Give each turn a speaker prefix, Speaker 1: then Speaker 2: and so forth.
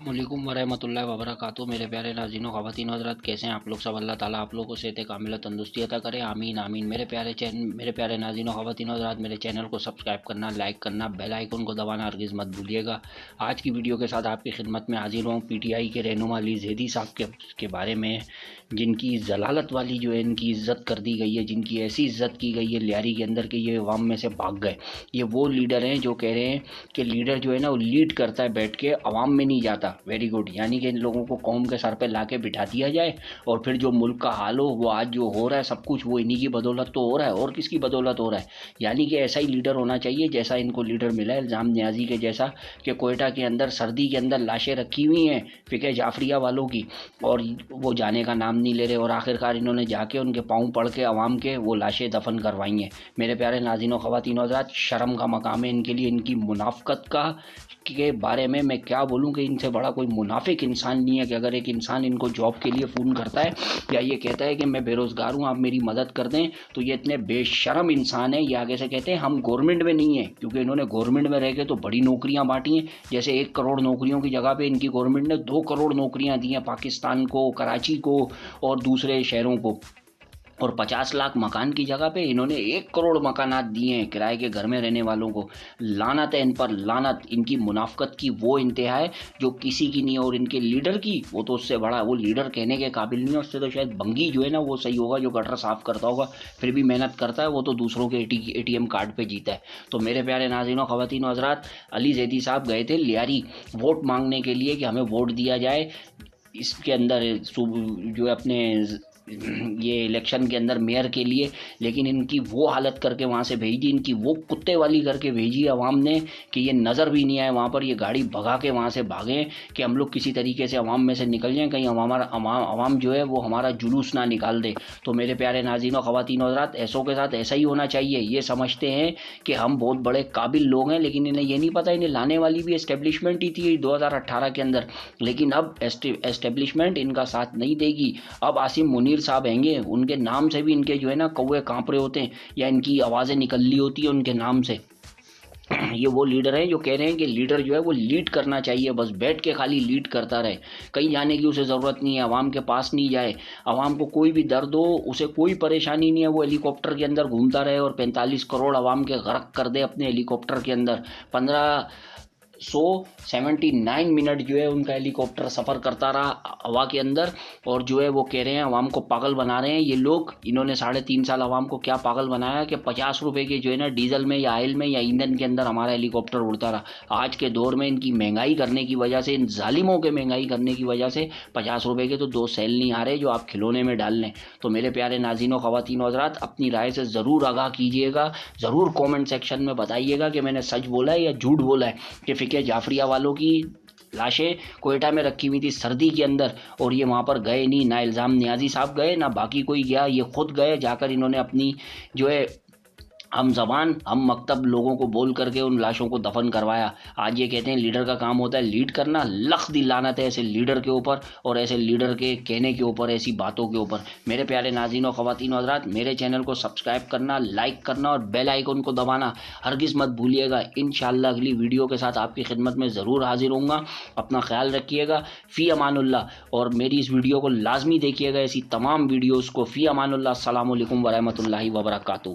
Speaker 1: अस्सलामुअलैकुम वरहमतुल्लाहि वबरकातुहू। मेरे प्यारे नाज़रीन ख़वातीन हज़रात, कैसे हैं आप लोग सब? अल्लाह ताला आप लोगों को सेहत कामिला तंदुरुस्ती अता करे, आमीन आमीन। मेरे प्यारे नाज़रीन ख़वातीन हज़रात, मेरे चैनल को सब्सक्राइब करना, लाइक करना, बेल आइकन को दबाना हरगिज़ मत भूलिएगा। आज की वीडियो के साथ आपकी खिदमत में हाजिर हूँ। पीटीआई के रहनुमा अली ज़ैदी साहब के बारे में, जिनकी जलालत वाली जो है इनकी इज़्ज़त कर दी गई है, जिनकी ऐसी इज़्ज़त की गई है लियारी के अंदर कि ये अवाम में से भाग गए। ये वो लीडर हैं जो कह रहे हैं कि लीडर जो है ना वो लीड करता है बैठ के, अवाम में नहीं जाता। वेरी गुड, यानी कि इन लोगों को कौम के सर पे ला के बिठा दिया जाए और फिर जो मुल्क का हाल हो, वो आज जो हो रहा है सब कुछ वो इन्हीं की बदौलत तो हो रहा है, और किसकी बदौलत हो रहा है। यानी कि ऐसा ही लीडर होना चाहिए जैसा इनको लीडर मिला है इल्ज़ाम न्याजी के जैसा, कि कोयटा के अंदर सर्दी के अंदर लाशें रखी हुई हैं फ़िके जाफरिया वालों की, और वो जाने का नाम नहीं ले रहे, और आखिरकार इन्होंने जाके उनके पाँव पड़ के अवाम के वो लाशें दफन करवाई हैं। मेरे प्यारे नाज़रीन ख़वातीन हज़रात, शर्म का मकाम है इनके लिए। इनकी मुनाफ़क़त के बारे में मैं क्या बोलूं कि इनसे बड़ा कोई मुनाफिक इंसान नहीं है। कि अगर एक इंसान इनको जॉब के लिए फ़ोन करता है या ये कहता है कि मैं बेरोज़गार हूं, आप मेरी मदद कर दें, तो ये इतने बेशरम इंसान है। ये आगे से कहते हैं हम गवर्नमेंट में नहीं है, क्योंकि इन्होंने गवर्नमेंट में रह के तो बड़ी नौकरियां बांटी हैं। जैसे 1 करोड़ नौकरियों की जगह पे इनकी गवर्नमेंट ने 2 करोड़ नौकरियां दी हैं पाकिस्तान को, कराची को और दूसरे शहरों को। और 50 लाख मकान की जगह पे इन्होंने 1 करोड़ मकानात दिए हैं किराए के घर में रहने वालों को। लानत है इन पर, लानत। इनकी मुनाफ़क़त की वो इंतहा है जो किसी की नहीं है, और इनके लीडर की वो तो उससे बड़ा, वो लीडर कहने के काबिल नहीं है। उससे तो शायद बंगी जो है ना वो सही होगा, जो गटर साफ़ करता होगा, फिर भी मेहनत करता है। वो तो दूसरों के ATM कार्ड पर जीता है। तो मेरे प्यारे नाज़रीन ख़वातीन हज़रात, अली ज़ैदी साहब गए थे लियारी वोट मांगने के लिए कि हमें वोट दिया जाए इसके अंदर, जो अपने ये इलेक्शन के अंदर मेयर के लिए। लेकिन इनकी वो हालत करके वहाँ से भेज दी, इनकी वो कुत्ते वाली करके भेजी अवाम ने कि ये नज़र भी नहीं आए वहाँ पर। ये गाड़ी भगा के वहाँ से भागें कि हम लोग किसी तरीके से अवाम में से निकल जाएं, कहीं अवाम जो है वो हमारा जुलूस ना निकाल दे। तो मेरे प्यारे नाज़रीन और ख़वातीन हज़रात, ऐसों के साथ ऐसा ही होना चाहिए। ये समझते हैं कि हम बहुत बड़े काबिल लोग हैं, लेकिन इन्हें ये नहीं पता इन्हें लाने वाली भी एस्टेब्लिशमेंट ही थी 2018 के अंदर। लेकिन अब एस्टेब्लिशमेंट इनका साथ नहीं देगी। अब आसिम मुनीर साहब हैंगे, उनके नाम से भी इनके जो है ना कौवे कांप रहे होते हैं, या इनकी आवाज़ें निकल ली होती है उनके नाम से। ये वो लीडर हैं जो कह रहे हैं कि लीडर जो है वो लीड करना चाहिए, बस बैठ के खाली लीड करता रहे, कहीं जाने की उसे ज़रूरत नहीं है, आवाम के पास नहीं जाए। आवाम को कोई भी दर्द हो, उसे कोई परेशानी नहीं है, वो हेलीकॉप्टर के अंदर घूमता रहे और 45 करोड़ आवाम के गर्क कर दे अपने हेलीकॉप्टर के अंदर। 1579 मिनट जो है उनका हेलीकॉप्टर सफ़र करता रहा हवा के अंदर, और जो है वो कह रहे हैं अवाम को पागल बना रहे हैं ये लोग। इन्होंने 3.5 साल अवाम को क्या पागल बनाया कि 50 रुपये के जो है ना डीजल में या ऑयल में या ईंधन के अंदर हमारा हेलीकॉप्टर उड़ता रहा। आज के दौर में इनकी महंगाई करने की वजह से, इन जालिमों के महंगाई करने की वजह से 50 रुपये के तो 2 सेल नहीं आ रहे जो आप खिलौने में डाल लें। तो मेरे प्यारे नाज़रीन ख़वातीन हज़रात, अपनी राय से ज़रूर आगाह कीजिएगा, ज़रूर कॉमेंट सेक्शन में बताइएगा कि मैंने सच बोला है या झूठ बोला है कि फ़िके जाफरिया वालों की लाशें कोयटा में रखी हुई थी सर्दी के अंदर, और ये वहाँ पर गए नहीं। ना इल्ज़ाम न्याजी साहब गए, ना बाकी कोई गया, ये खुद गए। जाकर इन्होंने अपनी जो है हम ज़बान हम मकतब लोगों को बोल करके उन लाशों को दफन करवाया। आज ये कहते हैं लीडर का काम होता है लीड करना। लख दी लानत है ऐसे लीडर के ऊपर, और ऐसे लीडर के कहने के ऊपर, ऐसी बातों के ऊपर। मेरे प्यारे नाज़रीन और ख़वातीन हज़रात, मेरे चैनल को सब्सक्राइब करना, लाइक करना और बेल आइकन को दबाना हरगिज़ मत भूलिएगा। इंशाअल्लाह अगली वीडियो के साथ आपकी खिदमत में ज़रूर हाजिर होऊंगा। अपना ख्याल रखिएगा। फ़ी अमानुल्लाह। और मेरी इस वीडियो को लाजमी देखिएगा, ऐसी तमाम वीडियोज़ को। फ़ी अमानुल्लाह। अस्सलामु अलैकुम वरहमतुल्लाहि वबरकातुहू।